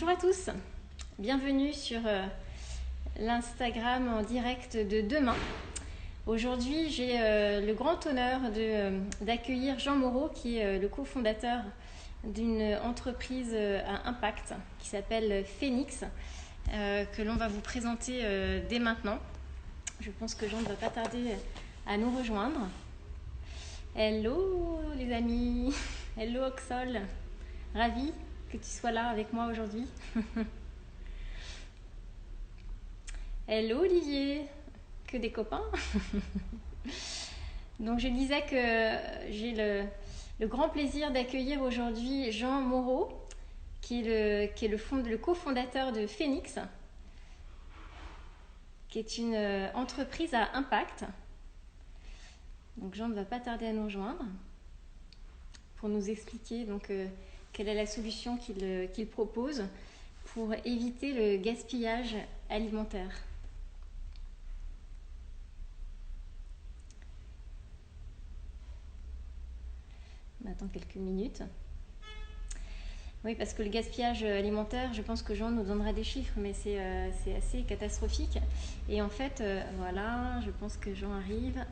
Bonjour à tous, bienvenue sur l'Instagram en direct de demain. Aujourd'hui, j'ai le grand honneur d'accueillir Jean Moreau, qui est le cofondateur d'une entreprise à impact qui s'appelle Phoenix, que l'on va vous présenter dès maintenant. Je pense que Jean ne va pas tarder à nous rejoindre. Hello les amis, hello Oxol, ravi que tu sois là avec moi aujourd'hui. Hello Olivier, que des copains. Donc je disais que j'ai le grand plaisir d'accueillir aujourd'hui Jean Moreau, qui est le cofondateur de Phoenix, qui est une entreprise à impact. Donc Jean ne va pas tarder à nous rejoindre pour nous expliquer quelle est la solution qu'il propose pour éviter le gaspillage alimentaire. On attend quelques minutes. Oui, parce que le gaspillage alimentaire, je pense que Jean nous donnera des chiffres, mais c'est assez catastrophique. Et en fait, voilà, je pense que Jean arrive.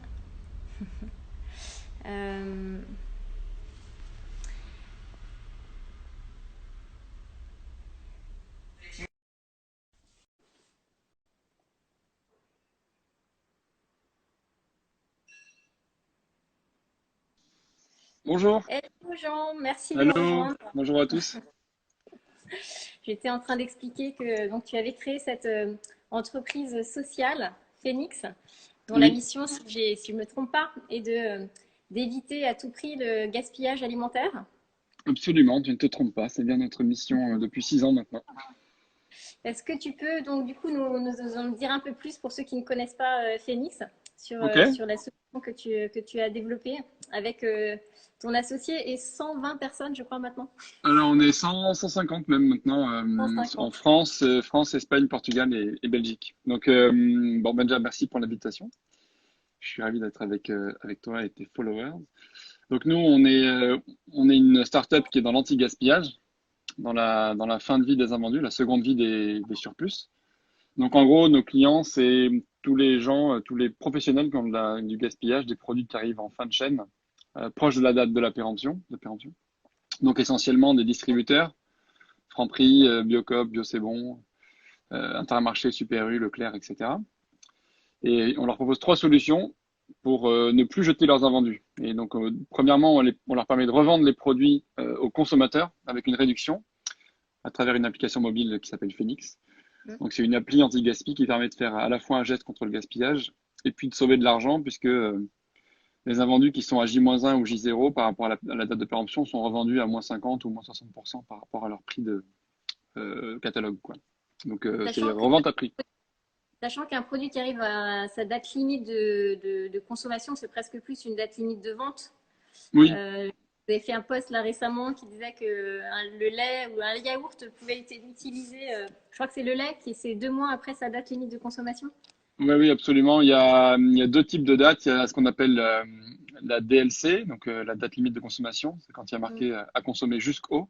Bonjour, Hello Jean, merci de nous allô, rejoindre. bonjour à tous. J'étais en train d'expliquer que donc, tu avais créé cette entreprise sociale, Phoenix, dont la Oui, mission, si je ne me trompe pas, est d'éviter à tout prix le gaspillage alimentaire. absolument, tu ne te trompes pas, c'est bien notre mission depuis 6 ans maintenant. Est-ce que tu peux donc du coup nous en dire un peu plus pour ceux qui ne connaissent pas Phoenix Ok, sur la solution que tu as développée avec ton associé et 120 personnes, je crois maintenant. alors on est 100, 150 même maintenant en 150. France, France, Espagne, Portugal et Belgique. Donc bon, ben déjà merci pour l'invitation. Je suis ravi d'être avec toi et tes followers. Donc nous, on est une startup qui est dans l'anti-gaspillage, dans la fin de vie des invendus, la seconde vie des surplus. Donc en gros, nos clients, c'est tous les gens, tous les professionnels qui ont du gaspillage, des produits qui arrivent en fin de chaîne, proche de la date de la péremption. Donc essentiellement des distributeurs, Franprix, Biocoop, Bio C'est Bon, Intermarché, Super U, Leclerc, etc. Et on leur propose trois solutions pour ne plus jeter leurs invendus. Et donc premièrement, on leur permet de revendre les produits aux consommateurs avec une réduction à travers une application mobile qui s'appelle Phoenix. Donc, c'est une appli anti-gaspi qui permet de faire à la fois un geste contre le gaspillage et puis de sauver de l'argent puisque les invendus qui sont à J-1 ou J0 par rapport à la date de péremption sont revendus à moins 50 ou moins 60% par rapport à leur prix de catalogue, quoi. Donc, c'est Sachant que revente à prix. Sachant qu'un produit qui arrive à sa date limite de consommation, c'est presque plus une date limite de vente. Oui, Vous avez fait un post là récemment qui disait que le lait ou un yaourt pouvait être utilisé. Je crois que c'est le lait qui c'est 2 mois après sa date limite de consommation. oui, oui, absolument. Il y a deux types de dates. Il y a ce qu'on appelle la DLC, donc la date limite de consommation. C'est quand il y a Mm, marqué à consommer jusqu'au.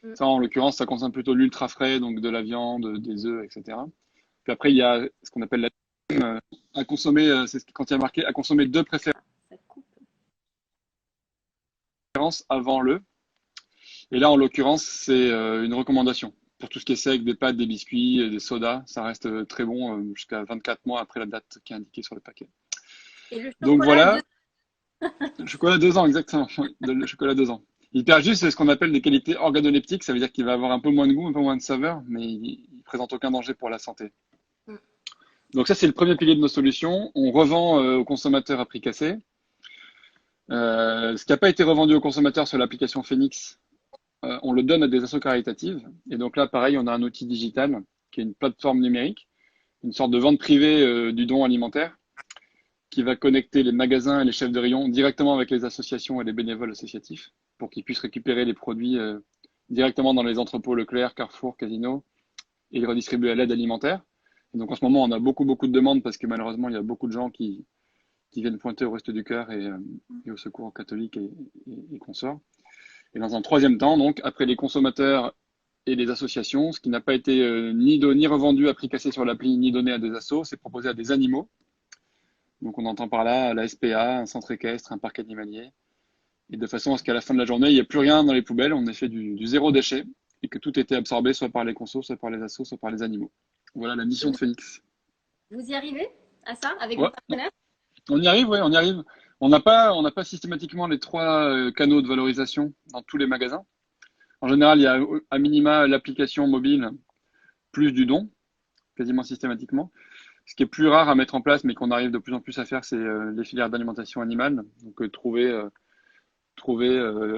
mm. Ça, en l'occurrence, ça concerne plutôt l'ultra frais, donc de la viande, des œufs, etc. Puis après, il y a ce qu'on appelle la à consommer, c'est quand il y a marqué à consommer deux Ça coupe. préférences avant le. Et là, en l'occurrence, c'est une recommandation. Pour tout ce qui est sec, des pâtes, des biscuits, des sodas, ça reste très bon jusqu'à 24 mois après la date qui est indiquée sur le paquet. Et le Donc chocolat, voilà, le chocolat 2 ans, exactement. Le chocolat 2 ans. Il perd juste ce qu'on appelle des qualités organoleptiques, ça veut dire qu'il va avoir un peu moins de goût, un peu moins de saveur, mais il présente aucun danger pour la santé. Donc ça, c'est le premier pilier de nos solutions. On revend aux consommateurs à prix cassé. Ce qui n'a pas été revendu aux consommateurs sur l'application Phoenix, on le donne à des assos caritatives. Et donc là, pareil, on a un outil digital qui est une plateforme numérique, une sorte de vente privée du don alimentaire qui va connecter les magasins et les chefs de rayon directement avec les associations et les bénévoles associatifs pour qu'ils puissent récupérer les produits directement dans les entrepôts Leclerc, Carrefour, Casino et les redistribuer à l'aide alimentaire. Et donc en ce moment, on a beaucoup, beaucoup de demandes parce que malheureusement, il y a beaucoup de gens qui viennent pointer au Reste du Cœur et au Secours catholique et consorts. Et dans un troisième temps, donc, après les consommateurs et les associations. Ce qui n'a pas été ni revendu à prix cassé sur l'appli, ni donné à des assos, c'est proposé à des animaux. Donc on entend par là la SPA, un centre équestre, un parc animalier. Et de façon à ce qu'à la fin de la journée, il n'y ait plus rien dans les poubelles, on ait fait du zéro déchet et que tout était absorbé soit par les consos, soit par les assos, soit par les animaux. Voilà la mission de Phoenix. Vous y arrivez à ça avec vos Ouais, partenaires? on y arrive, ouais, on y arrive. On n'a pas systématiquement les trois canaux de valorisation dans tous les magasins. En général, il y a à minima l'application mobile plus du don, quasiment systématiquement. Ce qui est plus rare à mettre en place, mais qu'on arrive de plus en plus à faire, c'est les filières d'alimentation animale. Donc trouver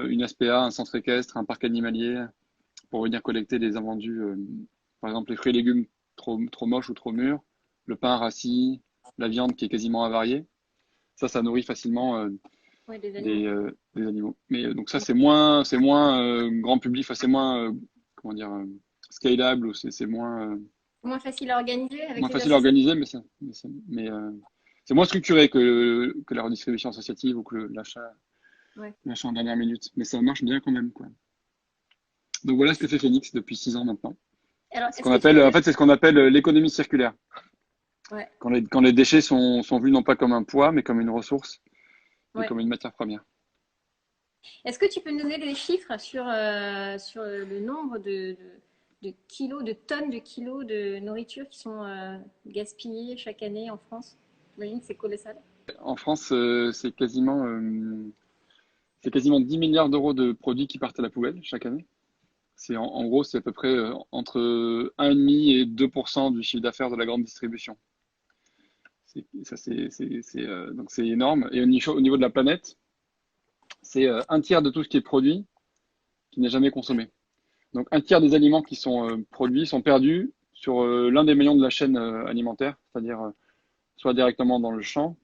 une SPA, un centre équestre, un parc animalier pour venir collecter les invendus, par exemple les fruits et légumes trop moches ou trop mûrs, le pain rassis, la viande qui est quasiment avariée. Ça nourrit facilement Oui, des animaux. des animaux. Mais donc ça, c'est moins grand public, enfin, c'est moins, comment dire, scalable, ou c'est Moins facile à organiser avec moins les facile à associations? organiser, c'est moins structuré que la redistribution associative ou que Ouais. l'achat en dernière minute. Mais ça marche bien quand même, quoi. Donc voilà ce que fait Phoenix depuis 6 ans maintenant. Alors, Ce est-ce qu'on que tu appelle, peux en nous... fait, c'est ce qu'on appelle l'économie circulaire. Ouais, Quand les déchets sont vus non pas comme un poids, mais comme une ressource et ouais. comme une matière première. Est-ce que tu peux nous donner des chiffres sur le nombre de kilos, de tonnes de kilos de nourriture qui sont gaspillés chaque année en France? J'imagine que c'est colossal. En France, c'est quasiment 10 milliards d'euros de produits qui partent à la poubelle chaque année. En gros, c'est à peu près entre 1,5 et 2% du chiffre d'affaires de la grande distribution. Donc c'est énorme. Et au niveau de la planète, c'est un tiers de tout ce qui est produit qui n'est jamais consommé. Donc un tiers des aliments qui sont produits sont perdus sur l'un des maillons de la chaîne alimentaire, c'est-à-dire soit directement dans le champ,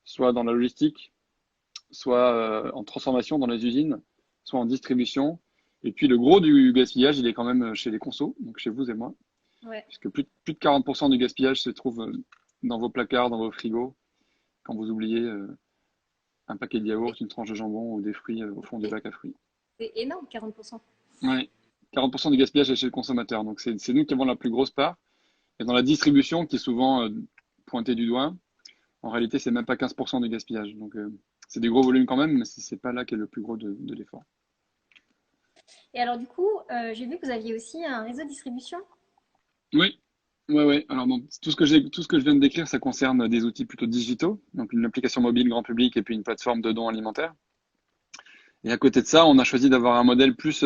soit dans la logistique, soit en transformation dans les usines, soit en distribution. Et puis le gros du gaspillage, il est quand même chez les consos, donc chez vous et moi, Ouais. puisque plus de 40% du gaspillage se trouve dans vos placards, dans vos frigos, quand vous oubliez un paquet de C'est yaourt, une tranche de jambon ou des fruits au fond du c'est- bac à fruits. c'est énorme, 40%. Ouais. 40% du gaspillage est chez le consommateur, donc c'est nous qui avons la plus grosse part. Et dans la distribution, qui est souvent pointée du doigt, en réalité, c'est même pas 15% du gaspillage. Donc c'est des gros volumes quand même, mais c'est pas là qu'est le plus gros de l'effort. Et alors, du coup, j'ai vu que vous aviez aussi un réseau de distribution. Oui, ouais, ouais. Alors bon, tout ce que je viens de décrire, ça concerne des outils plutôt digitaux, donc une application mobile grand public et puis une plateforme de dons alimentaires. Et à côté de ça, on a choisi d'avoir un modèle plus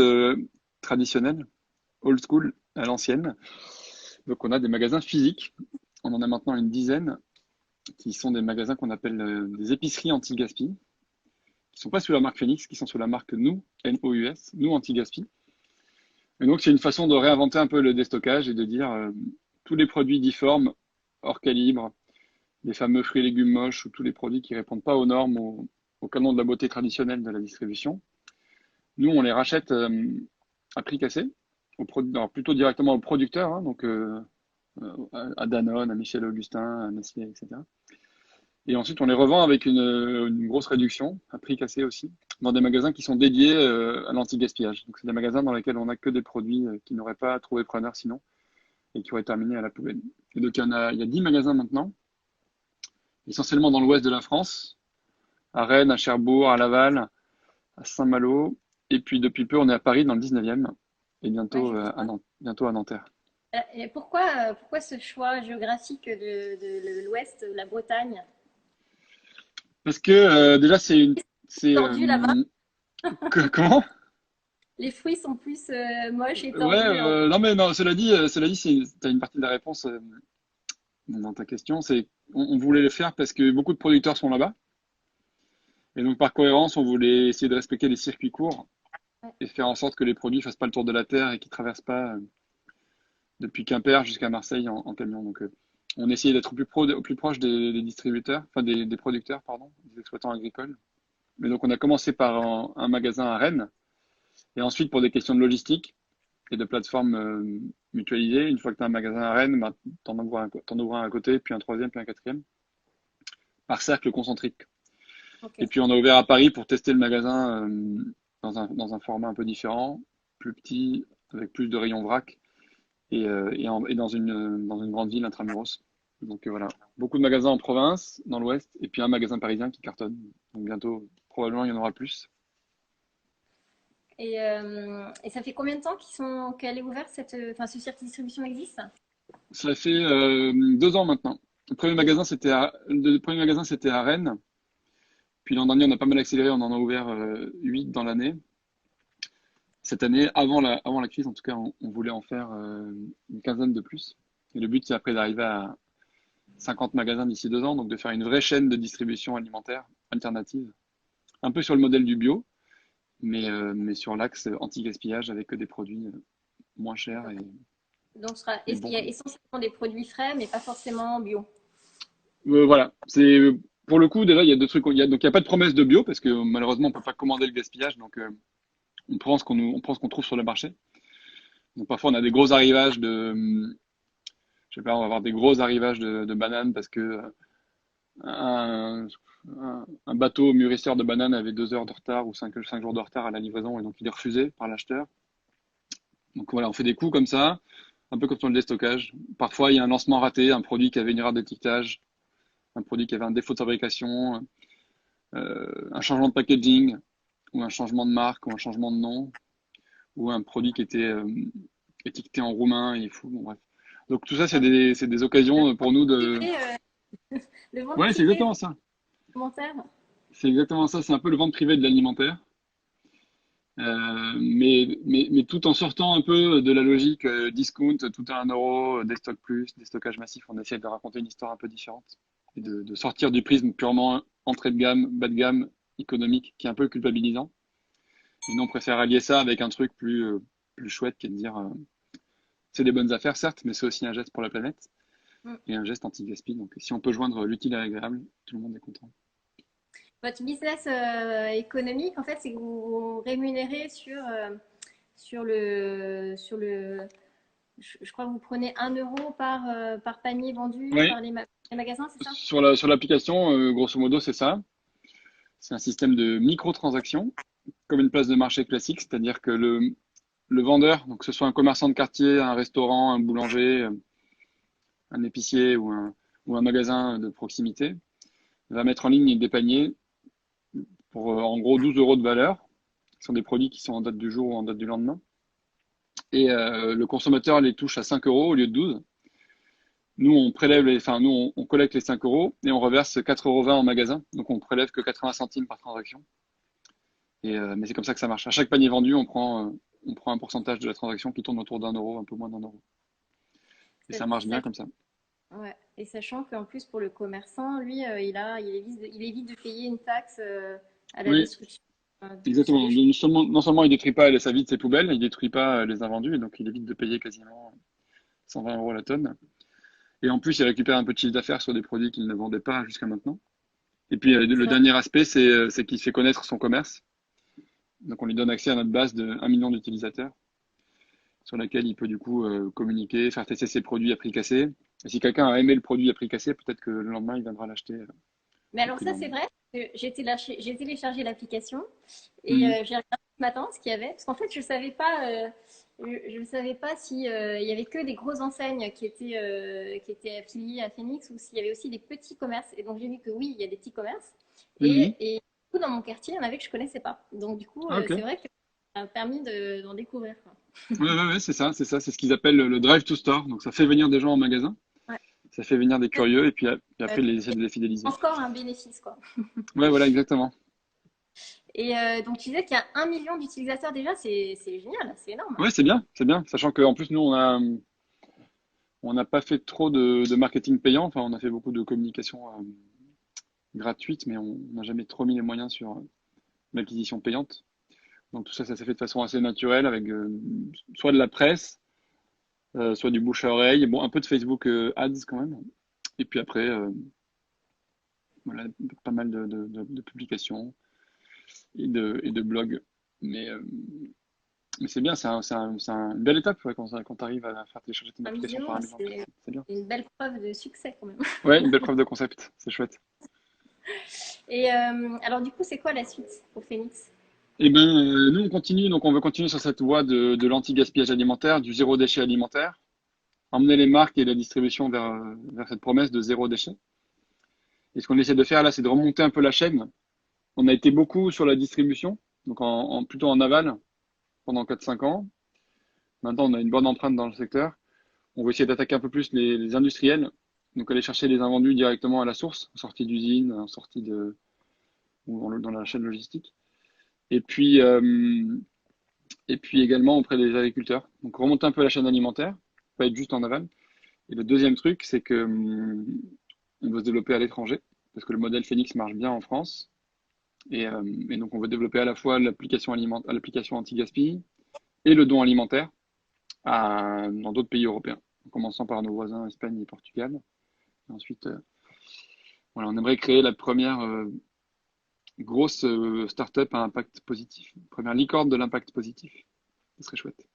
traditionnel, old school, à l'ancienne. Donc on a des magasins physiques. On en a maintenant une dizaine, qui sont des magasins qu'on appelle des épiceries anti-gaspi, qui sont pas sous la marque Phoenix, qui sont sous la marque Nous, N-O-U-S, Nous Anti-Gaspi. Et donc c'est une façon de réinventer un peu le déstockage et de dire tous les produits difformes, hors calibre, les fameux fruits et légumes moches ou tous les produits qui répondent pas aux normes, au canon de la beauté traditionnelle de la distribution. Nous, on les rachète à prix cassé, alors plutôt directement aux producteurs, hein, donc à Danone, à Michel Augustin, à Nestlé, etc. Et ensuite, on les revend avec une grosse réduction, à prix cassé aussi, dans des magasins qui sont dédiés à l'anti-gaspillage. Donc, c'est des magasins dans lesquels on n'a que des produits qui n'auraient pas trouvé preneur sinon et qui auraient terminé à la poubelle. Et donc, il y a 10 magasins maintenant, essentiellement dans l'ouest de la France, à Rennes, à Cherbourg, à Laval, à Saint-Malo. Et puis, depuis peu, on est à Paris, dans le 19e, et Ouais, bientôt j'ai vu ça. bientôt à Nanterre. Et pourquoi ce choix géographique de l'Ouest, la Bretagne? Parce que déjà, c'est, Tordu là-bas, comment? les fruits sont plus moches et Ouais, tordus. non mais non, cela dit, t'as une partie de la réponse dans ta question, on voulait le faire parce que beaucoup de producteurs sont là-bas, et donc par cohérence, on voulait essayer de respecter les circuits courts Ouais, et faire en sorte que les produits fassent pas le tour de la terre et qu'ils traversent pas depuis Quimper jusqu'à Marseille en camion. Donc on essayait d'être au plus proche des distributeurs, enfin des producteurs, pardon, des exploitants agricoles. Mais donc on a commencé par un magasin à Rennes, et ensuite pour des questions de logistique et de plateformes mutualisées. Une fois que tu as un magasin à Rennes, bah, t'en ouvres un à côté, puis un troisième, puis un quatrième, par cercle concentrique. ok. Et puis on a ouvert à Paris pour tester le magasin dans un format un peu différent, plus petit, avec plus de rayons vrac et dans une grande ville intramuros. Donc voilà, beaucoup de magasins en province, dans l'ouest, et puis un magasin parisien qui cartonne. Donc bientôt, probablement, il y en aura plus. Et ça fait combien de temps qu'elle est ouverte, enfin, ce circuit de distribution existe? Ça fait 2 ans maintenant. Le premier magasin, c'était à Rennes. Puis l'an dernier, on a pas mal accéléré, on en a ouvert 8 dans l'année. Cette année, avant la crise, en tout cas, on voulait en faire une quinzaine de plus. Et le but, c'est après d'arriver à 50 magasins d'ici 2 ans, donc de faire une vraie chaîne de distribution alimentaire alternative. Un peu sur le modèle du bio, mais sur l'axe anti-gaspillage avec des produits moins chers Donc, et il y bons. a essentiellement des produits frais, mais pas forcément bio. Voilà, pour le coup déjà il y a deux trucs. Donc il y a pas de promesse de bio parce que malheureusement on peut pas commander le gaspillage, donc on prend ce qu'on trouve sur le marché. Donc parfois on a des gros arrivages je sais pas, on va avoir des gros arrivages de bananes parce que un, un bateau mûrisseur de bananes avait 2 heures de retard ou cinq jours de retard à la livraison et donc il est refusé par l'acheteur. Donc voilà, on fait des coups comme ça, un peu comme sur le déstockage. Parfois il y a un lancement raté, un produit qui avait une erreur d'étiquetage, un produit qui avait un défaut de fabrication, un changement de packaging, ou un changement de marque, ou un changement de nom, ou un produit qui était étiqueté en roumain, il faut, bon, bref. Donc tout ça, c'est des occasions pour nous de... Privé, le vente Ouais, c'est privée exactement ça. alimentaire. C'est exactement ça. C'est un peu le vente privé de l'alimentaire. Mais tout en sortant un peu de la logique discount, tout à 1 euro, des stocks plus, des stockages massifs, on essaie de raconter une histoire un peu différente et de sortir du prisme purement entrée de gamme, bas de gamme, économique, qui est un peu culpabilisant. Et nous, on préfère allier ça avec un truc plus chouette qui est de dire c'est des bonnes affaires, certes, mais c'est aussi un geste pour la planète Mm. et un geste anti-gaspi. Donc, si on peut joindre l'utile à l'agréable, tout le monde est content. Votre business économique, en fait, c'est que vous rémunérez sur le, je crois que vous prenez 1 euro par panier vendu Oui, par les magasins, c'est ça? sur l'application, grosso modo, c'est ça. C'est un système de microtransactions, comme une place de marché classique, c'est-à-dire que le vendeur, donc que ce soit un commerçant de quartier, un restaurant, un boulanger, un épicier ou un magasin de proximité, va mettre en ligne des paniers pour en gros 12 euros de valeur. Ce sont des produits qui sont en date du jour ou en date du lendemain. Et le consommateur les touche à 5 euros au lieu de 12. Nous, on collecte les 5 euros et on reverse 4,20 € en magasin. Donc, on prélève que 80 centimes par transaction. Mais c'est comme ça que ça marche. À chaque panier vendu, on prend un pourcentage de la transaction qui tourne autour d'1 euro, un peu moins d'1 euro. Et ça marche bien comme ça. Ouais. Et sachant qu'en plus, pour le commerçant, lui, il évite de payer une taxe à la Oui, destruction sur exactement. les choses. Non seulement il détruit pas sa vie de ses poubelles, il détruit pas les invendus, et donc il évite de payer quasiment 120 euros la tonne. Et en plus, il récupère un peu de chiffre d'affaires sur des produits qu'il ne vendait pas jusqu'à maintenant. Et puis, le C'est dernier aspect, c'est qu'il fait connaître son commerce. Donc, on lui donne accès à notre base de 1 million d'utilisateurs sur laquelle il peut du coup communiquer, faire tester ses produits à prix cassé. Et si quelqu'un a aimé le produit à prix cassé, peut-être que le lendemain, il viendra l'acheter Mais au alors prix ça, c'est vendu. vrai, que j'ai téléchargé l'application et Mhm. j'ai regardé ce matin ce qu'il y avait. Parce qu'en fait, je ne savais pas si il y avait que des grosses enseignes qui étaient affiliées à Phoenix ou s'il y avait aussi des petits commerces. Et donc j'ai vu que oui, il y a des petits commerces. Mhm. Et du coup, dans mon quartier, il y en avait que je connaissais pas. Donc du coup, Ah, ok. c'est vrai que ça a permis d'en découvrir, quoi. Ouais, c'est ça. C'est ce qu'ils appellent le drive to store. Donc, ça fait venir des gens en magasin, Ouais. ça fait venir des curieux, et puis, Euh, après, ils essaient de les fidéliser. Encore un bénéfice, quoi. Ouais, voilà, exactement. Et donc tu disais qu'il y a 1 million d'utilisateurs déjà, c'est génial, c'est énorme. Ouais, c'est bien, c'est bien. Sachant qu'en plus, nous, on n'a pas fait trop de marketing payant. Enfin, on a fait beaucoup de communication gratuite, mais on n'a jamais trop mis les moyens sur l'acquisition payante. Donc tout ça, ça s'est fait de façon assez naturelle avec soit de la presse, soit du bouche à oreille, bon, un peu de Facebook Ads quand même. Et puis après, voilà, pas mal de publications et de blogs. Mais, euh, mais c'est bien, une belle étape ouais, quand tu arrives à faire télécharger ton Un application par million, 1 million de c'est personnes. C'est bien. une belle preuve de succès quand même. Ouais, une belle preuve de concept, c'est chouette. Et alors du coup, c'est quoi la suite pour Phoenix? Nous, on continue, donc on veut continuer sur cette voie de l'anti-gaspillage alimentaire, du zéro déchet alimentaire, emmener les marques et la distribution vers cette promesse de zéro déchet. Et ce qu'on essaie de faire là, c'est de remonter un peu la chaîne. On a été beaucoup sur la distribution, donc plutôt en aval pendant 4-5 ans. Maintenant, on a une bonne empreinte dans le secteur. On va essayer d'attaquer un peu plus les industriels, donc aller chercher les invendus directement à la source, en sortie d'usine, en sortie ou dans la chaîne logistique. Et puis, également auprès des agriculteurs. Donc remonter un peu la chaîne alimentaire, pas être juste en aval. Et le deuxième truc, c'est que on veut se développer à l'étranger, parce que le modèle Phoenix marche bien en France. Et donc on veut développer à la fois l'application anti-gaspi et le don alimentaire dans d'autres pays européens, en commençant par nos voisins Espagne et Portugal. Et ensuite, voilà, on aimerait créer la première grosse start-up à impact positif, première licorne de l'impact positif. Ce serait chouette.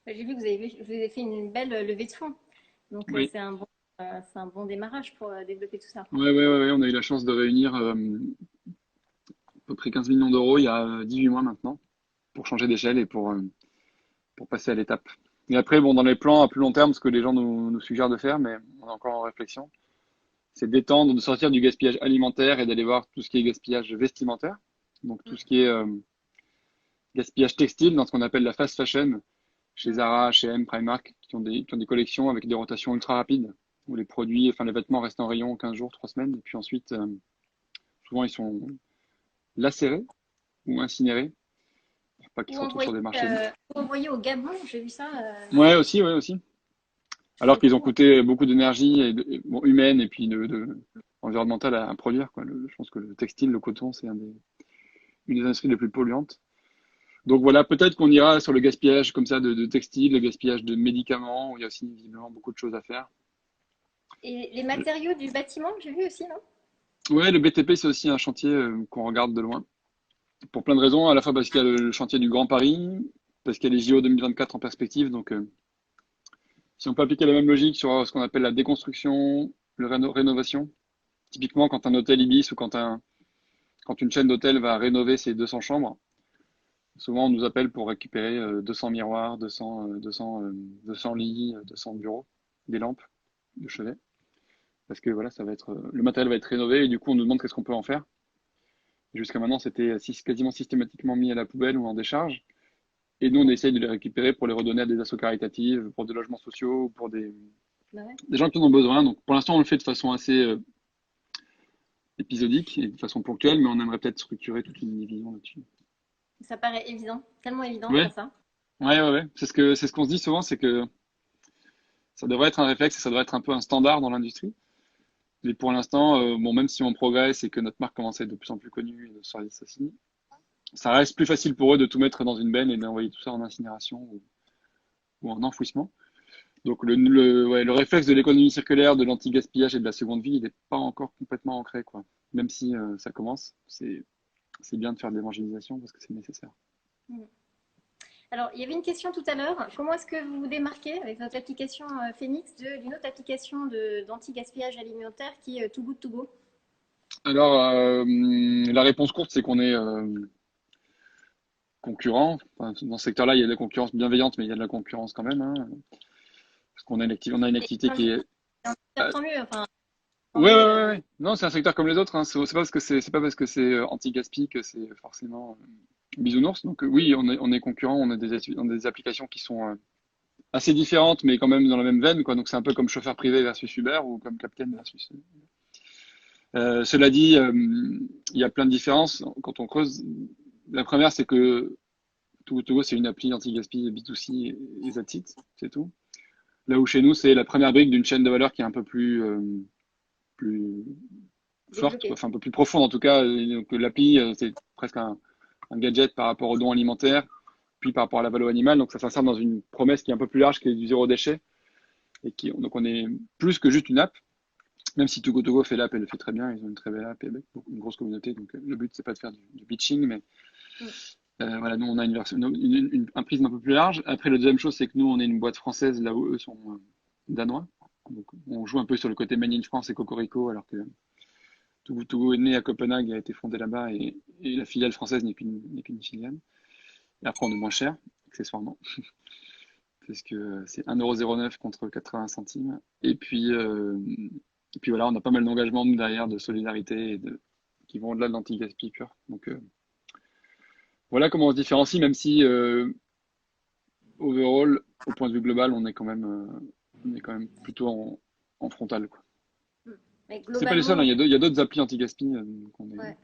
J'ai vu que vous avez fait une belle levée de fonds. Donc, Oui, c'est un bon démarrage pour développer tout ça. ouais, on a eu la chance de réunir à peu près 15 millions d'euros il y a 18 mois maintenant, pour changer d'échelle et pour passer à l'étape. Et après, bon, dans les plans à plus long terme, ce que les gens nous suggèrent de faire, mais on est encore en réflexion, c'est d'étendre, de sortir du gaspillage alimentaire et d'aller voir tout ce qui est gaspillage vestimentaire. Donc tout ce qui est gaspillage textile dans ce qu'on appelle la fast fashion, chez Zara, H&M, Primark, qui ont des collections avec des rotations ultra rapides, où les produits, enfin les vêtements restent en rayon 15 jours, 3 semaines, et puis ensuite, souvent ils sont lacérés ou incinérés, pour pas qu'ils se retrouvent sur des marchés. Ou envoyé au Gabon, j'ai vu ça. Ouais, aussi. Alors C'est qu'ils ont fou. coûté beaucoup d'énergie bon, humaine et puis environnementale à produire, quoi. Je pense que le textile, le coton, c'est une des industries les plus polluantes. Donc voilà, peut-être qu'on ira sur le gaspillage comme ça de textile, le gaspillage de médicaments, où il y a aussi visiblement beaucoup de choses à faire. Et les matériaux du bâtiment, j'ai vu aussi, non? Ouais, le BTP, c'est aussi un chantier qu'on regarde de loin. Pour plein de raisons, à la fois parce qu'il y a le chantier du Grand Paris, parce qu'il y a les JO 2024 en perspective. Donc si on peut appliquer la même logique sur ce qu'on appelle la déconstruction, rénovation, typiquement quand un hôtel Ibis ou quand une chaîne d'hôtels va rénover ses 200 chambres, souvent on nous appelle pour récupérer 200 miroirs, 200 lits, 200 bureaux, des lampes de chevet. Parce que voilà, le matériel va être rénové et du coup on nous demande qu'est-ce qu'on peut en faire. Jusqu'à maintenant, c'était quasiment systématiquement mis à la poubelle ou en décharge. Et nous, on essaye de les récupérer pour les redonner à des assos caritatives, pour des logements sociaux, ou pour Bah ouais. des gens qui en ont besoin. Donc pour l'instant, on le fait de façon assez épisodique et de façon ponctuelle, mais on aimerait peut-être structurer toute une division là-dessus. Ça paraît évident, tellement évident de Ouais, faire ça. ouais. C'est ce qu'on se dit souvent, c'est que ça devrait être un réflexe et ça devrait être un peu un standard dans l'industrie. Mais pour l'instant, bon, même si on progresse et que notre marque commence à être de plus en plus connue et notre service aussi, ça reste plus facile pour eux de tout mettre dans une benne et d'envoyer tout ça en incinération ou en enfouissement. Donc ouais, le réflexe de l'économie circulaire, de l'anti-gaspillage et de la seconde vie, il n'est pas encore complètement ancré, quoi. Même si ça commence, c'est bien de faire de l'évangélisation parce que c'est nécessaire. Mm. Alors, il y avait une question tout à l'heure. Comment est-ce que vous vous démarquez avec votre application Phoenix d'une autre application d'anti-gaspillage alimentaire qui est Too Good To Go? Alors, la réponse courte, c'est qu'on est concurrent. Enfin, dans ce secteur-là, il y a de la concurrence bienveillante, mais il y a de la concurrence quand même, hein, parce qu'on a on a une Et activité j'ai qui envie de est. dire tant mieux, enfin, tant Ouais, ouais, mieux. ouais, ouais. Non, c'est un secteur comme les autres, hein. C'est pas parce que c'est anti-gaspi que c'est forcément bisounours. Donc oui, on est concurrent, on a des applications qui sont assez différentes, mais quand même dans la même veine, quoi. Donc c'est un peu comme chauffeur privé versus Uber ou comme Captain versus. Cela dit, il y a plein de différences quand on creuse. La première, c'est que Togo, c'est une appli anti-gaspi B2C et that's it, c'est tout. Là où chez nous, c'est la première brique d'une chaîne de valeur qui est un peu plus forte, quoi. Développé. Enfin un peu plus profonde en tout cas. Et donc l'appli, c'est presque un gadget par rapport aux dons alimentaires, puis par rapport à la valeur animale. Donc ça s'insère dans une promesse qui est un peu plus large, qui est du zéro déchet. Donc on est plus que juste une app, même si Togo fait l'app, elle le fait très bien, ils ont une très belle app et avec une grosse communauté. Donc le but, c'est pas de faire du bitching, mais Mm. voilà, nous on a une version, un prisme un peu plus large. Après, la deuxième chose, c'est que nous, on est une boîte française, là où eux sont danois. Donc on joue un peu sur le côté Made in France et Cocorico, alors que Togo est né à Copenhague et a été fondé là-bas et la filiale française n'est qu'une filiale. Et après, on est moins cher, accessoirement, parce que c'est 1,09 € contre 80 centimes. Et puis voilà, on a pas mal d'engagements, nous, derrière, de solidarité qui vont au-delà de l'anti-gaspi pur. Donc voilà comment on se différencie, même si overall, au point de vue global, on est quand même plutôt en frontal, quoi. Mais C'est pas les seuls, hein. globalement, Il y a d'autres applis anti-gaspi. Donc ouais.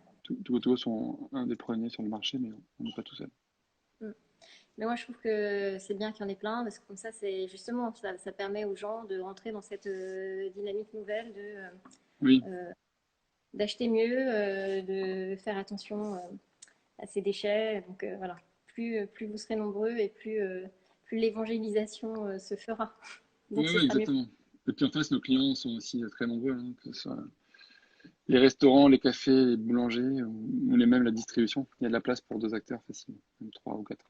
Togo sont un des premiers sur le marché, mais on n'est pas tout seul. Mm. Mais moi, je trouve que c'est bien qu'il y en ait plein, parce que comme ça, c'est justement, ça permet aux gens de rentrer dans cette dynamique nouvelle Oui, d'acheter mieux, de faire attention à ses déchets. Donc voilà, plus vous serez nombreux et plus l'évangélisation se fera. Donc oui, ce oui, sera mieux. exactement. Et puis en face, nos clients sont aussi très nombreux, hein, que ce soit les restaurants, les cafés, les boulangers ou les mêmes la distribution. Il y a de la place pour 2 acteurs facilement, même 3 ou 4.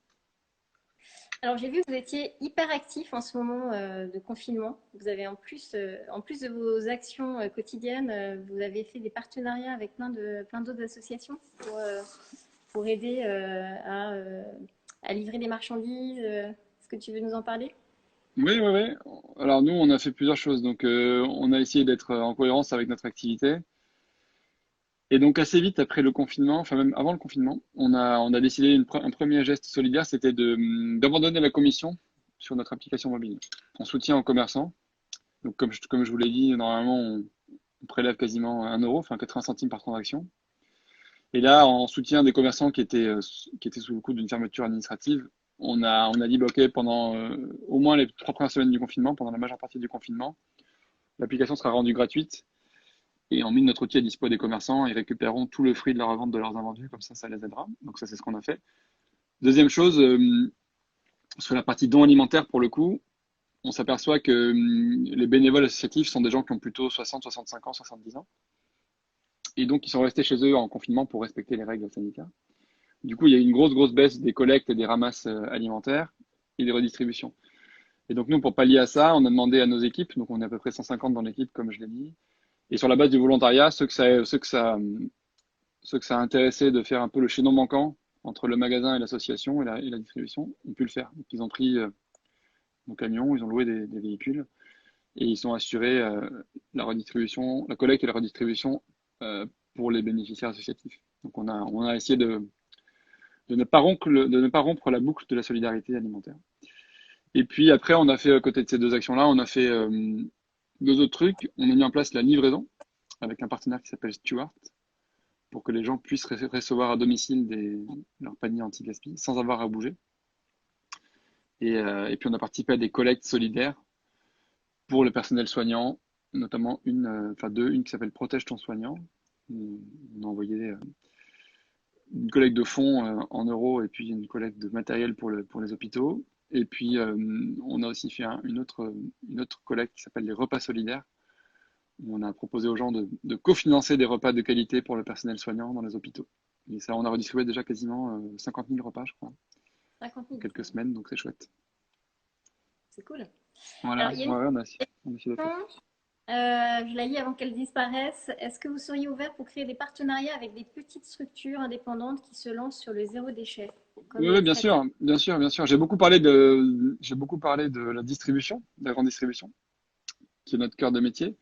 Alors j'ai vu que vous étiez hyper actif en ce moment de confinement. Vous avez en plus de vos actions quotidiennes, vous avez fait des partenariats avec plein d'autres associations pour aider à livrer des marchandises. Est-ce que tu veux nous en parler? Oui, oui, oui. Alors nous, on a fait plusieurs choses. Donc on a essayé d'être en cohérence avec notre activité. Et donc assez vite après le confinement, enfin même avant le confinement, on a décidé un premier geste solidaire, c'était d'abandonner la commission sur notre application mobile. En soutien aux commerçants. Donc comme je vous l'ai dit, normalement on prélève quasiment 1 €, enfin 80 centimes par transaction. Et là, en soutien des commerçants qui étaient sous le coup d'une fermeture administrative, on a dit, bah, OK, pendant au moins les 3 premières semaines du confinement, pendant la majeure partie du confinement, l'application sera rendue gratuite et on met notre outil à dispo des commerçants. Ils récupéreront tout le fruit de la revente de leurs invendus, comme ça les aidera. Donc ça, c'est ce qu'on a fait. Deuxième chose, sur la partie dons alimentaires, pour le coup, on s'aperçoit que les bénévoles associatifs sont des gens qui ont plutôt 60, 65 ans, 70 ans. Et donc, ils sont restés chez eux en confinement pour respecter les règles sanitaires. Du coup, il y a eu une grosse, grosse baisse des collectes et des ramasses alimentaires et des redistributions. Et donc, nous, pour pallier à ça, on a demandé à nos équipes, donc on est à peu près 150 dans l'équipe, comme je l'ai dit, et sur la base du volontariat, ceux que ça a intéressé de faire un peu le chaînon manquant entre le magasin et l'association et la distribution, ont pu le faire. Donc, ils ont pris nos camions, ils ont loué des véhicules et ils sont assurés la redistribution, la collecte et la redistribution euh, pour les bénéficiaires associatifs. Donc, on a essayé de ne pas rompre la boucle de la solidarité alimentaire. Et puis après, on a fait, à côté de ces 2 actions-là, on a fait 2 autres trucs. On a mis en place la livraison avec un partenaire qui s'appelle Stuart pour que les gens puissent recevoir à domicile leurs paniers anti-gaspi sans avoir à bouger. Et puis on a participé à des collectes solidaires pour le personnel soignant, notamment une qui s'appelle Protège ton soignant. On a envoyé une collecte de fonds en euros et puis une collecte de matériel pour les hôpitaux. Et puis, on a aussi fait une autre collecte qui s'appelle les repas solidaires, où on a proposé aux gens de cofinancer des repas de qualité pour le personnel soignant dans les hôpitaux. Et ça, on a redistribué déjà quasiment 50 000 repas, je crois, 50 en 000, quelques semaines, donc c'est chouette. c'est cool. Alors, Voilà, il y a une ouais, ouais, on a essayé de faire. question, je la lis avant qu'elle disparaisse. Est-ce que vous seriez ouvert pour créer des partenariats avec des petites structures indépendantes qui se lancent sur le zéro déchet, comme Oui, les oui, bien traiteurs? sûr, bien sûr, bien sûr. J'ai beaucoup parlé de la distribution, de la grande distribution, qui est notre cœur de métier.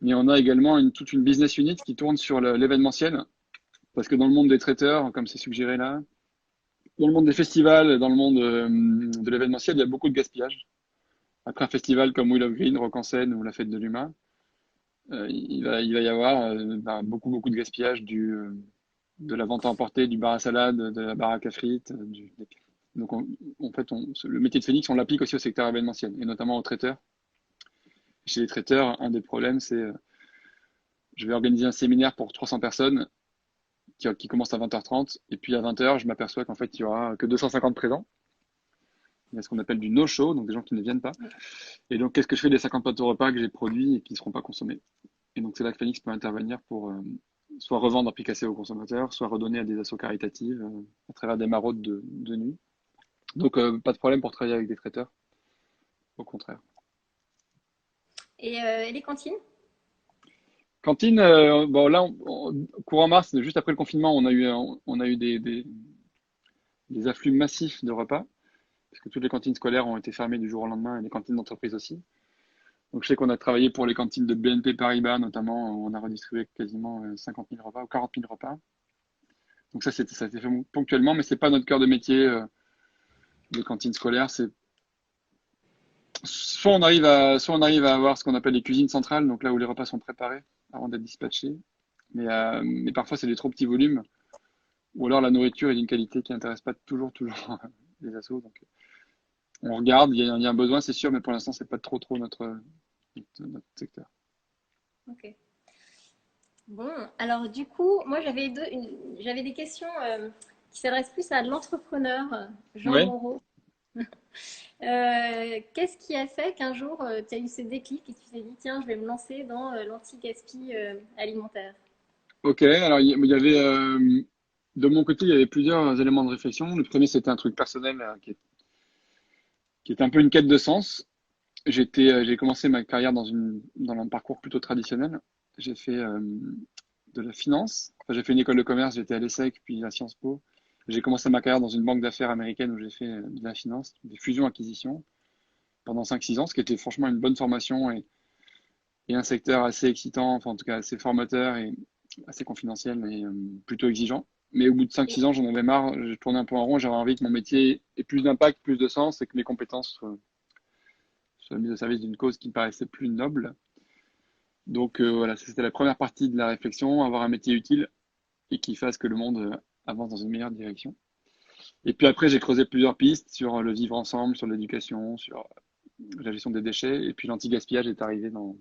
Mais on a également toute une business unit qui tourne sur l'événementiel. Parce que dans le monde des traiteurs, comme c'est suggéré là, dans le monde des festivals, dans le monde de l'événementiel, il y a beaucoup de gaspillage. Après un festival comme Wheel of Green, Rock en Seine ou la Fête de l'Humain, il va y avoir beaucoup, beaucoup de gaspillage de la vente à emporter, du bar à salade, de la baraque à frites. Donc, en fait, le métier de Phoenix, on l'applique aussi au secteur événementiel, et notamment aux traiteurs. Chez les traiteurs, un des problèmes, c'est je vais organiser un séminaire pour 300 personnes qui commence à 20h30, et puis à 20h, je m'aperçois qu'en fait, il y aura que 250 présents. Il y a ce qu'on appelle du no-show, donc des gens qui ne viennent pas. Et donc, qu'est-ce que je fais des 50 plateaux repas que j'ai produits et qui ne seront pas consommés? Et donc, c'est là que Phoenix peut intervenir pour soit revendre Picasso aux consommateurs, soit redonner à des assos caritatives à travers des maraudes de nuit. Donc, pas de problème pour travailler avec des traiteurs, au contraire. Et les cantines? Cantine, bon là, courant mars, juste après le confinement, on a eu des afflux massifs de repas, parce que toutes les cantines scolaires ont été fermées du jour au lendemain et les cantines d'entreprise aussi. Donc je sais qu'on a travaillé pour les cantines de BNP Paribas notamment, où on a redistribué quasiment 50 000 repas ou 40 000 repas. Donc ça a été fait ponctuellement, mais c'est pas notre cœur de métier, les cantines scolaires. C'est soit on arrive à avoir ce qu'on appelle les cuisines centrales, donc là où les repas sont préparés avant d'être dispatchés. Mais parfois c'est des trop petits volumes, ou alors la nourriture est d'une qualité qui n'intéresse pas toujours les assos. Donc on regarde, il y a un besoin, c'est sûr, mais pour l'instant c'est pas trop notre secteur. Ok. Bon, alors du coup, moi j'avais des questions qui s'adressent plus à l'entrepreneur Jean Ouais. Moreau. Qu'est-ce qui a fait qu'un jour tu as eu ce déclic et tu t'es dit, tiens, je vais me lancer dans l'anti-gaspi alimentaire? Ok, alors il y avait, de mon côté, il y avait plusieurs éléments de réflexion. Le premier, c'était un truc personnel qui est un peu une quête de sens. J'ai commencé ma carrière dans un parcours plutôt traditionnel. J'ai fait de la finance. Enfin, j'ai fait une école de commerce, j'étais à l'ESSEC, puis à Sciences Po. J'ai commencé ma carrière dans une banque d'affaires américaine où j'ai fait de la finance, des fusions-acquisitions pendant 5 6 ans, ce qui était franchement une bonne formation et un secteur assez excitant, enfin en tout cas assez formateur et assez confidentiel et plutôt exigeant. Mais au bout de 5 Et, 6 ans, j'en avais marre, j'ai tourné un peu en rond, j'avais envie que mon métier ait plus d'impact, plus de sens et que mes compétences soient mises au service d'une cause qui me paraissait plus noble. Donc voilà, c'était la première partie de la réflexion, avoir un métier utile et qui fasse que le monde avance dans une meilleure direction. Et puis après, j'ai creusé plusieurs pistes sur le vivre ensemble, sur l'éducation, sur la gestion des déchets. Et puis l'anti-gaspillage est arrivé dans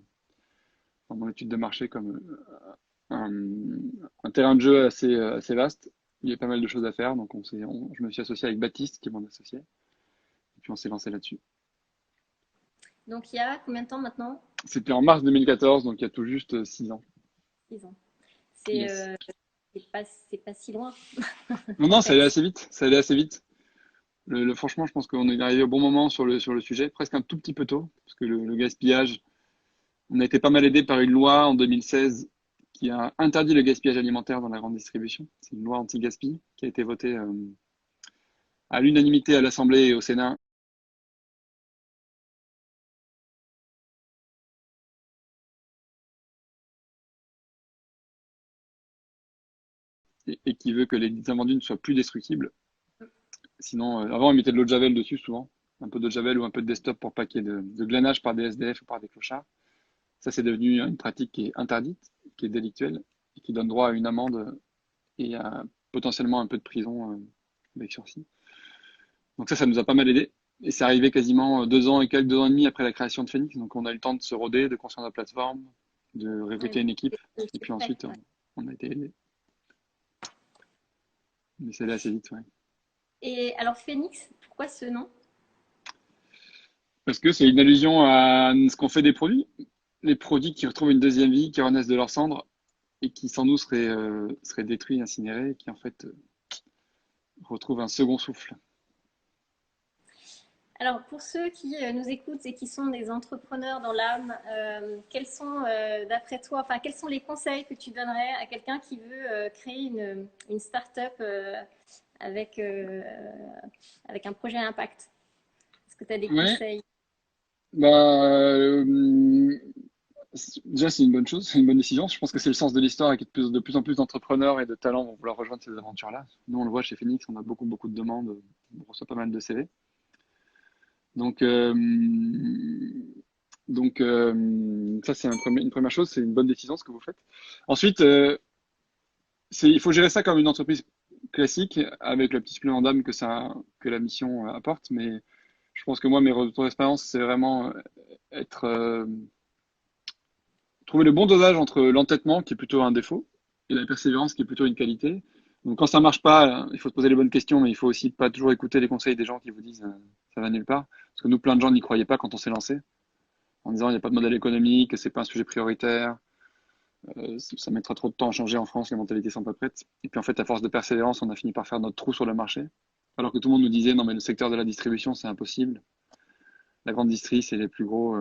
mon étude de marché comme un, un terrain de jeu assez vaste. Il y a pas mal de choses à faire. Donc je me suis associé avec Baptiste, qui est mon associé. Et puis on s'est lancé là-dessus. donc il y a combien de temps maintenant? C'était en mars 2014, donc il y a tout juste 6 ans. 6 ans. C'est Yes. c'est pas si loin Non, en non, ça allait fait. assez vite. Ça allait assez vite. Franchement, je pense qu'on est arrivé au bon moment sur le sujet, presque un tout petit peu tôt, parce que le gaspillage, on a été pas mal aidé par une loi en 2016 qui a interdit le gaspillage alimentaire dans la grande distribution. C'est une loi anti-gaspi qui a été votée à l'unanimité à l'Assemblée et au Sénat et qui veut que les invendus ne soient plus destructibles. Sinon, avant, ils mettaient de l'eau de javel dessus souvent, un peu d'eau de javel ou un peu de desktop pour pas qu'il y ait de glanage par des SDF ou par des clochards. Ça, c'est devenu une pratique qui est interdite, qui est délictuelle et qui donne droit à une amende et à potentiellement un peu de prison avec sursis. Donc ça nous a pas mal aidé. Et c'est arrivé quasiment 2 ans et quelques, 2 ans et demi après la création de Phoenix. Donc on a eu le temps de se roder, de construire notre plateforme, de Ouais, recruter donc une équipe. Et c'est puis prêt, ensuite, ouais. on a été aidé. Mais c'est allé assez vite, ouais. Et alors Phoenix, pourquoi ce nom? Parce que c'est une allusion à ce qu'on fait des produits. Les produits qui retrouvent une deuxième vie, qui renaissent de leurs cendres et qui sans nous seraient détruits, incinérés, et qui en fait retrouvent un second souffle. Alors, pour ceux qui nous écoutent et qui sont des entrepreneurs dans l'âme, quels sont, d'après toi, enfin, quels sont les conseils que tu donnerais à quelqu'un qui veut créer une start-up avec, euh, avec un projet à impact? Est-ce que tu as des Ouais, conseils? bah, déjà c'est une bonne chose, c'est une bonne décision. Je pense que c'est le sens de l'histoire et que de plus en plus d'entrepreneurs et de talents vont vouloir rejoindre ces aventures-là. Nous, on le voit chez Phoenix, on a beaucoup de demandes, on reçoit pas mal de CV. Donc, ça c'est une première chose, c'est une bonne décision ce que vous faites. Ensuite, il faut gérer ça comme une entreprise classique avec le petit supplément d'âme que la mission apporte. Mais je pense que moi, mes retours d'expérience, c'est vraiment être, trouver le bon dosage entre l'entêtement, qui est plutôt un défaut, et la persévérance, qui est plutôt une qualité. Donc quand ça marche pas, il faut se poser les bonnes questions, mais il faut aussi pas toujours écouter les conseils des gens qui vous disent ça va nulle part. Parce que nous, plein de gens n'y croyaient pas quand on s'est lancé, en disant il n'y a pas de modèle économique, c'est pas un sujet prioritaire, ça mettra trop de temps à changer en France, les mentalités sont pas prêtes. Et puis en fait, à force de persévérance, on a fini par faire notre trou sur le marché. Alors que tout le monde nous disait non mais le secteur de la distribution c'est impossible. La grande distrie c'est les plus gros,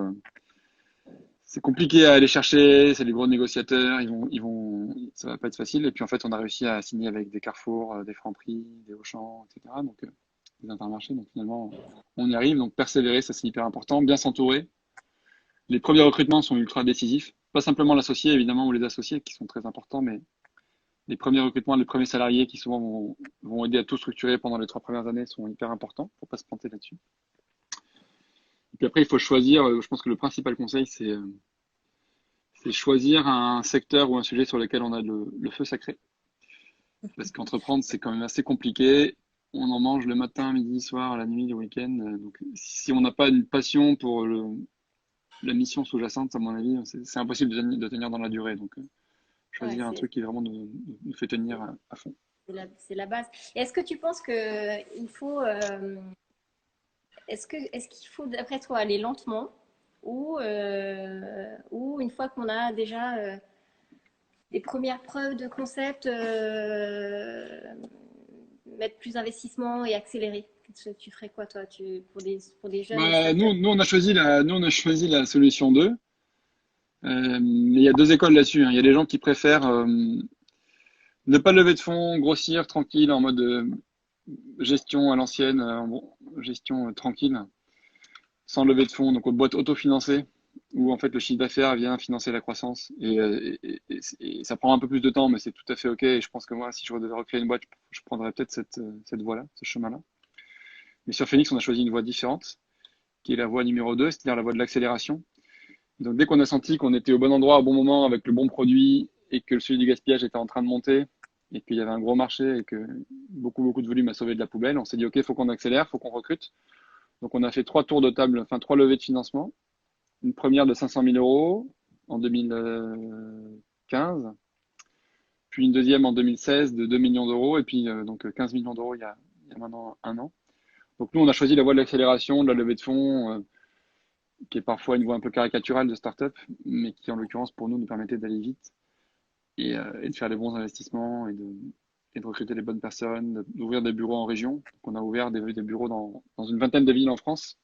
c'est compliqué à aller chercher, c'est les gros négociateurs, ça va pas être facile. Et puis en fait, on a réussi à signer avec des Carrefour, des Franprix, des Auchan, etc. Donc des Intermarchés. Donc finalement, on y arrive. Donc persévérer, ça c'est hyper important. Bien s'entourer. Les premiers recrutements sont ultra décisifs. Pas simplement l'associé évidemment ou les associés qui sont très importants, mais les premiers recrutements, les premiers salariés qui souvent vont aider à tout structurer pendant les 3 premières années sont hyper importants. Faut pas se planter là-dessus. Et puis après, il faut choisir. Je pense que le principal conseil, c'est choisir un secteur ou un sujet sur lequel on a le feu sacré. Parce qu'entreprendre, c'est quand même assez compliqué. On en mange le matin, midi, soir, la nuit, le week-end. Donc, si on n'a pas une passion pour la mission sous-jacente, à mon avis, c'est impossible de tenir dans la durée. Donc, Ouais, choisir un truc qui vraiment nous fait tenir à fond. c'est la base. Et est-ce que tu penses que il faut, est-ce qu'il faut, d'après toi, aller lentement ou une fois qu'on a déjà des premières preuves de concept, mettre plus d'investissement et accélérer? Tu ferais quoi, toi, pour des jeunes Bah, startups? nous, on a choisi la solution 2. Mais il y a deux écoles là-dessus, hein. Il y a des gens qui préfèrent ne pas lever de fonds, grossir tranquille en mode gestion à l'ancienne, gestion tranquille, sans lever de fonds, donc aux boîtes autofinancées, où en fait le chiffre d'affaires vient financer la croissance. Et ça prend un peu plus de temps, mais c'est tout à fait OK. Et je pense que moi, si je devais recréer une boîte, je prendrais peut-être cette voie-là, ce chemin-là. Mais sur Phoenix, on a choisi une voie différente, qui est la voie numéro 2, c'est-à-dire la voie de l'accélération. Donc dès qu'on a senti qu'on était au bon endroit au bon moment avec le bon produit et que le suivi du gaspillage était en train de monter et qu'il y avait un gros marché et que beaucoup de volume à sauver de la poubelle, on s'est dit OK, il faut qu'on accélère, il faut qu'on recrute. Donc on a fait 3 tours de table, enfin 3 levées de financement. Une première de 500 000 euros en 2015, puis une deuxième en 2016 de 2 millions d'euros et puis donc 15 millions d'euros il y a maintenant un an. Donc nous on a choisi la voie de l'accélération, de la levée de fonds, qui est parfois une voie un peu caricaturale de start-up, mais qui en l'occurrence pour nous permettait d'aller vite et de faire les bons investissements et de recruter les bonnes personnes, d'ouvrir des bureaux en région. Donc on a ouvert des bureaux dans une vingtaine de villes en France,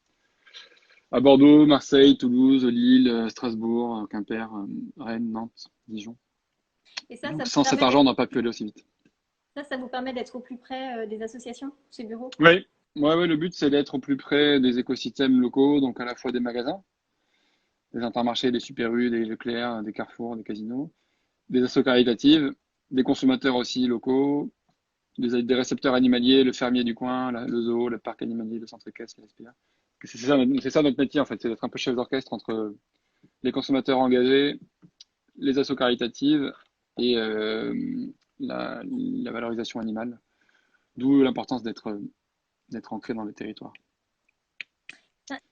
à Bordeaux, Marseille, Toulouse, Lille, Strasbourg, Quimper, Rennes, Nantes, Dijon. Et Et donc vous sans cet permet argent, on n'a pas pu aller aussi vite. ça vous permet d'être au plus près des associations, ces bureaux? Oui, ouais, le but c'est d'être au plus près des écosystèmes locaux, donc à la fois des magasins, des Intermarchés, des Super U, des Leclerc, des Carrefour, des casinos, des assos caritatives, des consommateurs aussi locaux, des récepteurs animaliers, le fermier du coin, le zoo, le parc animalier, le centre équestre, la SPA. C'est ça notre métier en fait, c'est d'être un peu chef d'orchestre entre les consommateurs engagés, les assos caritatives et la valorisation animale. D'où l'importance d'être ancré dans les territoires.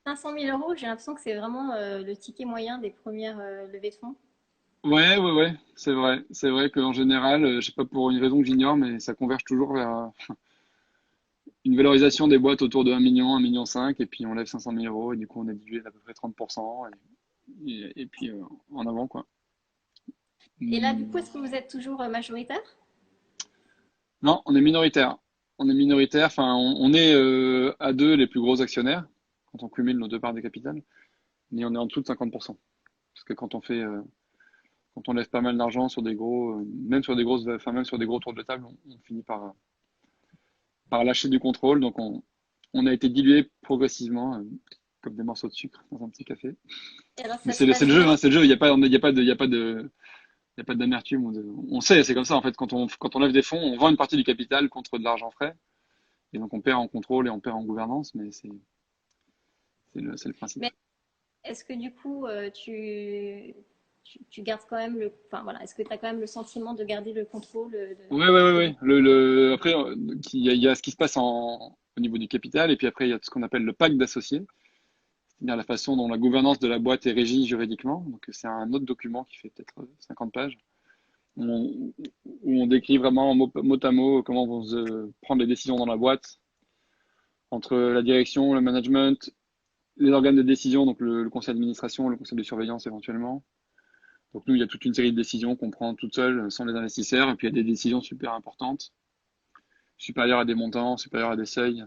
500 000 euros, j'ai l'impression que c'est vraiment le ticket moyen des premières levées de fonds. Ouais, c'est vrai. C'est vrai qu'en général, je sais pas pour une raison que j'ignore, mais ça converge toujours vers une valorisation des boîtes autour de 1 million, 1,5 million, et puis on lève 500 000 euros, et du coup on est dilué d'à peu près 30%, et puis en avant, quoi. Et là, du coup, Hmm. est-ce que vous êtes toujours majoritaire? Non, on est minoritaire. On est minoritaire, enfin on est à deux les plus gros actionnaires, quand on cumule nos deux parts des capitales, mais on est en dessous de 50%. Parce que quand on lève pas mal d'argent sur des gros, même sur des grosses, enfin même sur des gros tours de table, on finit par lâcher du contrôle. Donc on a été dilué progressivement, comme des morceaux de sucre dans un petit café. Et alors, Mais ça se c'est passe le jeu, bien? hein, c'est le jeu. Il y a pas d'amertume. On sait, c'est comme ça en fait. Quand on lève des fonds, on vend une partie du capital contre de l'argent frais, et donc on perd en contrôle et on perd en gouvernance, mais c'est le principe. Mais est-ce que du coup, tu gardes quand même le... Enfin, voilà, est-ce que tu as quand même le sentiment de garder le contrôle Ouais. Après, il y a ce qui se passe au niveau du capital, et puis après, il y a ce qu'on appelle le pacte d'associés, c'est-à-dire la façon dont la gouvernance de la boîte est régie juridiquement. Donc, c'est un autre document qui fait peut-être 50 pages, où on décrit vraiment mot à mot comment vont se prendre les décisions dans la boîte, entre la direction, le management, les organes de décision, donc le conseil d'administration, le conseil de surveillance éventuellement. Donc, nous, il y a toute une série de décisions qu'on prend toutes seules, sans les investisseurs, et puis il y a des décisions super importantes supérieurs à des montants, supérieurs à des seuils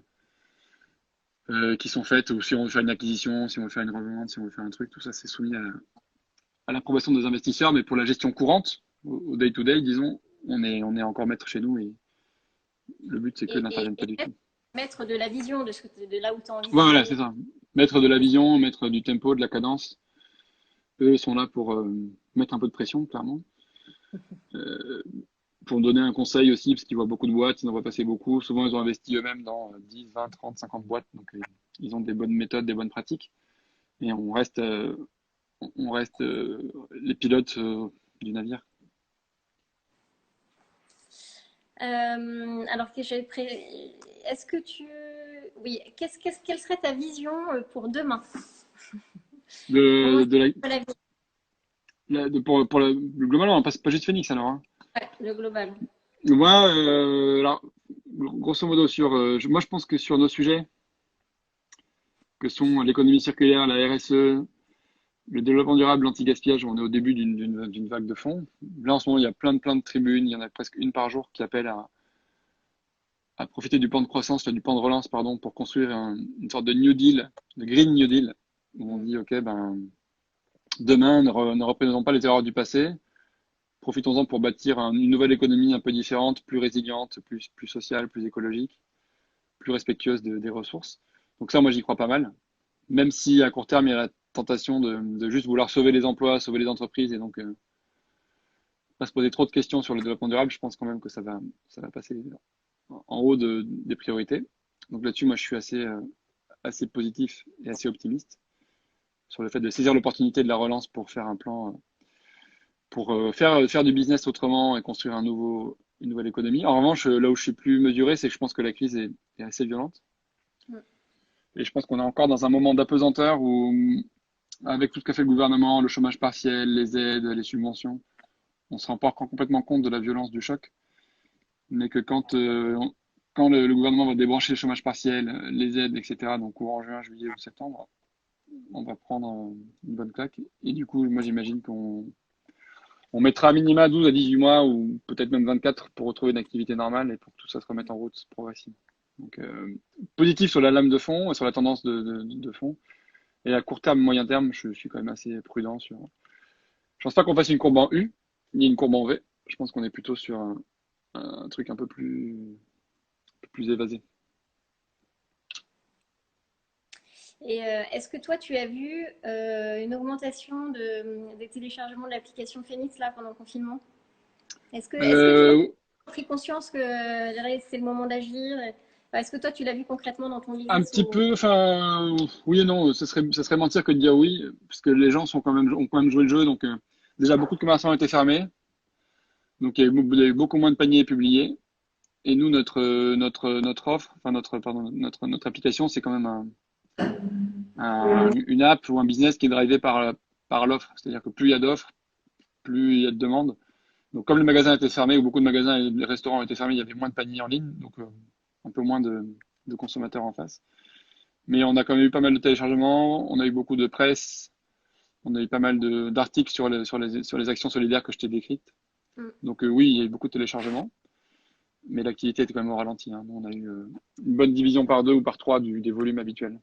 qui sont faites, ou si on veut faire une acquisition, si on veut faire une revente, si on veut faire un truc, tout ça c'est soumis à l'approbation des investisseurs, mais pour la gestion courante, au day-to-day, disons, on est encore maître chez nous et le but, c'est que n'intervienne pas Et du tout. mettre de la vision de là où tu as envie Ouais, voilà, d'aller. c'est ça. Maître de la vision, maître du tempo, de la cadence. Eux sont là pour mettre un peu de pression, clairement. Euh, pour donner un conseil aussi, parce qu'ils voient beaucoup de boîtes, ils en voient passer beaucoup. Souvent, ils ont investi eux-mêmes dans 10, 20, 30, 50 boîtes. Donc, ils ont des bonnes méthodes, des bonnes pratiques. Et on reste les pilotes du navire. Alors que est-ce que oui, quelle serait ta vision pour demain? Comment De, est-ce de la, que la vie, pour le global, on passe pas juste Phoenix alors. Hein. ouais, le global? Moi, alors, grosso modo, moi je pense que sur nos sujets, que sont l'économie circulaire, la RSE, le développement durable, l'anti-gaspillage, on est au début d'une vague de fonds. Là, en ce moment, il y a plein de tribunes, il y en a presque une par jour qui appellent à profiter du plan de croissance, du plan de relance, pardon, pour construire une sorte de New Deal, de Green New Deal, où on Mm. dit, OK, ben, demain, ne représentons pas les erreurs du passé, profitons-en pour bâtir une nouvelle économie un peu différente, plus résiliente, plus sociale, plus écologique, plus respectueuse des ressources. Donc ça, moi, j'y crois pas mal. Même si à court terme, il y a la tentation de juste vouloir sauver les emplois, sauver les entreprises, et donc pas se poser trop de questions sur le développement durable, je pense quand même que ça va passer en haut des priorités. Donc là-dessus, moi, je suis assez positif et assez optimiste sur le fait de saisir l'opportunité de la relance pour faire un plan, pour faire du business autrement et construire une nouvelle économie. En revanche, là où je suis plus mesuré, c'est que je pense que la crise est assez violente. Mm. Et je pense qu'on est encore dans un moment d'apesanteur où, avec tout ce qu'a fait le gouvernement, le chômage partiel, les aides, les subventions, on se rend pas encore complètement compte de la violence du choc. Mais que quand le gouvernement va débrancher le chômage partiel, les aides, etc., donc courant juin, juillet ou septembre, on va prendre une bonne claque. Et du coup, moi, j'imagine qu'on mettra à minima 12 à 18 mois ou peut-être même 24 pour retrouver une activité normale et pour que tout ça se remette en route progressivement. Donc, positif sur la lame de fond et sur la tendance de fond. Et à court terme, moyen terme, je suis quand même assez prudent sur. Je pense pas qu'on fasse une courbe en U, ni une courbe en V. Je pense qu'on est plutôt sur un truc un peu plus évasé. Et est-ce que toi, tu as vu une augmentation des téléchargements de l'application Phoenix là pendant le confinement? Est-ce que tu as Euh, pris conscience que là, c'est le moment d'agir? Enfin, est-ce que toi, tu l'as vu concrètement dans ton un business petit peu, enfin, oui et non, ce serait mentir que de dire oui, parce que les gens ont quand même joué le jeu, donc déjà beaucoup de commerçants ont été fermés, donc il y a eu beaucoup moins de paniers publiés. Et nous, notre offre, enfin pardon, notre application, c'est quand même une app ou un business qui est drivé par l'offre. C'est-à-dire que plus il y a d'offres, plus il y a de demandes. Donc comme les magasins étaient fermés, ou beaucoup de magasins et les restaurants étaient fermés, il y avait moins de paniers en ligne, donc un peu moins de consommateurs en face. Mais on a quand même eu pas mal de téléchargements, on a eu beaucoup de presse, on a eu pas mal d'articles sur les actions solidaires que je t'ai décrites. Mm. Donc oui, il y a eu beaucoup de téléchargements, mais l'activité était quand même au ralenti. Hein. Nous, on a eu une bonne division par deux ou par trois des volumes habituels.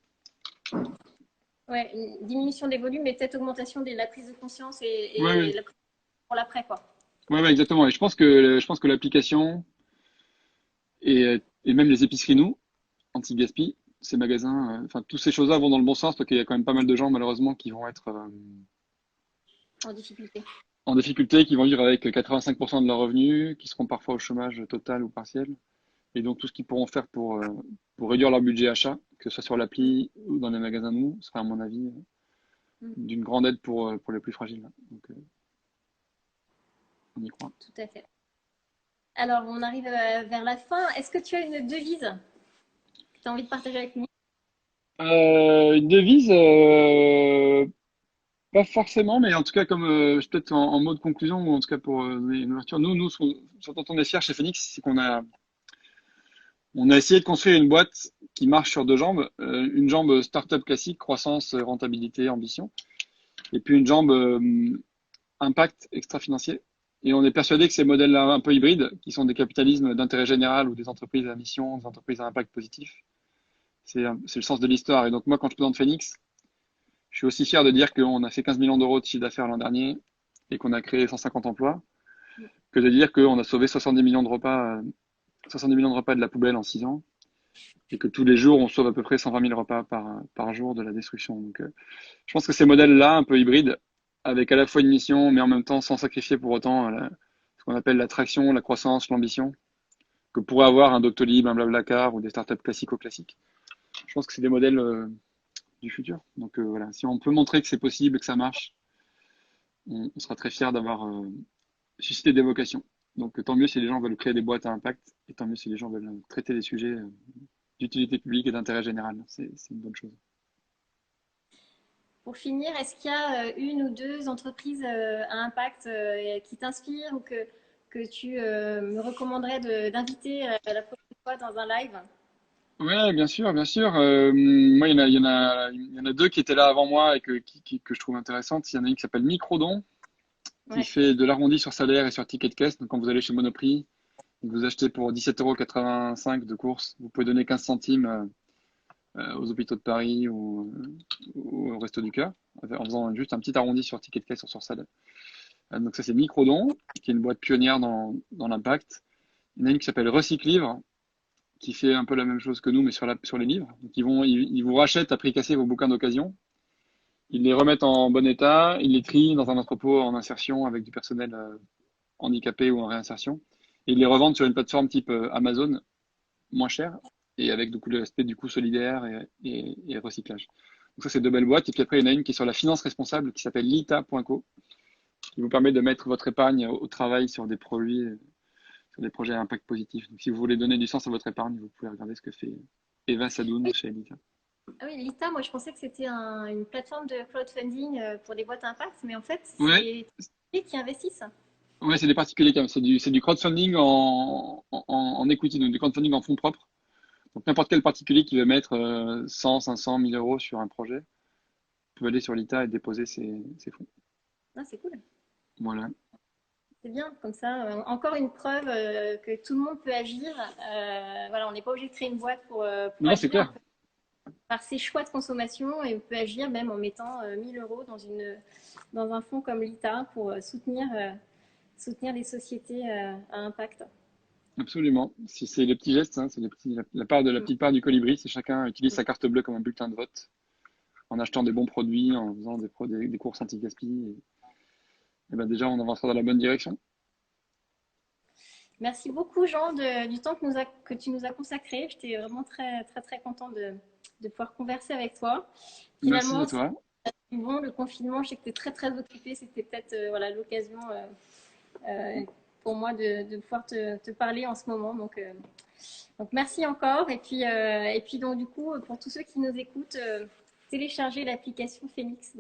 Ouais, une diminution des volumes, mais peut-être augmentation de la prise de conscience Ouais, et ouais, la prise pour l'après, quoi. ouais, ouais, exactement. Et je pense que l'application et même les épiceries nous, anti-gaspi, ces magasins, enfin toutes ces choses-là vont dans le bon sens parce qu'il y a quand même pas mal de gens malheureusement qui vont être En difficulté. en difficulté, qui vont vivre avec 85% de leurs revenus, qui seront parfois au chômage total ou partiel. Et donc tout ce qu'ils pourront faire pour réduire leur budget achat, que ce soit sur Mm, l'appli ou dans les magasins nous, sera à mon avis mm, d'une grande aide pour les plus fragiles. Donc on y croit. tout à fait. Alors, on arrive vers la fin. Est-ce que tu as une devise que tu as envie de partager avec nous? Une devise, pas forcément, mais en tout cas comme peut-être en mode conclusion ou en tout cas pour donner une ouverture. Nous, ce dont on est fiers chez Phoenix, c'est qu'on a essayé de construire une boîte qui marche sur deux jambes, une jambe startup classique, croissance, rentabilité, ambition, et puis une jambe impact extra-financier. Et on est persuadé que ces modèles-là un peu hybrides, qui sont des capitalismes d'intérêt général ou des entreprises à mission, des entreprises à impact positif, c'est le sens de l'histoire. Et donc moi, quand je présente Phoenix, Je suis aussi fier de dire qu'on a fait 15 millions d'euros de chiffre d'affaires l'an dernier et qu'on a créé 150 emplois, que de dire qu'on a sauvé 70 millions de repas, 70 millions de repas de la poubelle en 6 ans et que tous les jours, on sauve à peu près 120 000 repas par jour de la destruction. Donc, je pense que ces modèles-là, un peu hybrides, avec à la fois une mission, mais en même temps sans sacrifier pour autant ce qu'on appelle l'attraction, la croissance, l'ambition, que pourrait avoir un Doctolib, un Blablacar ou des startups classico-classiques. Je pense que c'est des modèles du futur. Donc voilà, si on peut montrer que c'est possible, que ça marche, on sera très fiers d'avoir suscité des vocations. Donc tant mieux si les gens veulent créer des boîtes à impact, et tant mieux si les gens veulent traiter des sujets d'utilité publique et d'intérêt général. C'est une bonne chose. Pour finir, est-ce qu'il y a une ou deux entreprises à impact qui t'inspirent ou que tu me recommanderais d'inviter la prochaine fois dans un live? Ouais, bien sûr, bien sûr. Moi, il y en a deux qui étaient là avant moi et que je trouve intéressantes. Il y en a une qui s'appelle Microdon, qui Ouais, fait de l'arrondi sur salaire et sur ticket de caisse. Donc, quand vous allez chez Monoprix, vous achetez pour 17,85 € de course, vous pouvez donner 15 centimes aux hôpitaux de Paris ou au Resto du Cœur, en faisant juste un petit arrondi sur ticket de caisse ou sur salaire. Donc, ça, c'est Microdon, qui est une boîte pionnière dans l'impact. Il y en a une qui s'appelle Recyclivre, qui fait un peu la même chose que nous, mais sur les livres. Donc, ils vous rachètent à prix cassé vos bouquins d'occasion. Ils les remettent en bon état, ils les trient dans un entrepôt en insertion avec du personnel handicapé ou en réinsertion. Et ils les revendent sur une plateforme type Amazon, moins cher, et avec du coup, l'aspect du coût solidaire et recyclage. Donc ça, c'est deux belles boîtes. Et puis après, il y en a une qui est sur la finance responsable, qui s'appelle lita.co, qui vous permet de mettre votre épargne au travail sur des produits, sur des projets à impact positif. Donc si vous voulez donner du sens à votre épargne, vous pouvez regarder ce que fait Eva Sadoun oui. chez Lita. Ah oui, Lita, moi je pensais que c'était une plateforme de crowdfunding pour des boîtes à impact, mais en fait, c'est Ouais, des particuliers qui investissent. ouais, c'est des particuliers quand même. C'est du crowdfunding en equity, donc du crowdfunding en fonds propres. Donc n'importe quel particulier qui veut mettre 100, 500, 1000 euros sur un projet peut aller sur l'ITA et déposer ses fonds. Ah, c'est cool. Voilà. C'est bien, comme ça, encore une preuve que tout le monde peut agir. Voilà, on n'est pas obligé de créer une boîte pour Non, c'est agir. On clair. peut par ses choix de consommation et on peut agir même en mettant 1000 euros dans un fonds comme l'ITA pour soutenir des sociétés à impact. Absolument. Si c'est les petits gestes, hein, c'est la petite part du colibri, c'est chacun utilise sa carte bleue comme un bulletin de vote, en achetant des bons produits, en faisant des courses anti-gaspi. Et ben déjà, on avancera dans la bonne direction. Merci beaucoup, Jean, du temps que tu nous as consacré. J'étais vraiment très, très, très contente de pouvoir converser avec toi. Merci Finalement, à toi. bon, le confinement, je sais que tu es très, très occupé. C'était peut-être voilà, l'occasion pour moi de pouvoir te parler en ce moment. Donc merci encore. Et puis donc, du coup, pour tous ceux qui nous écoutent, téléchargez l'application Phoenix.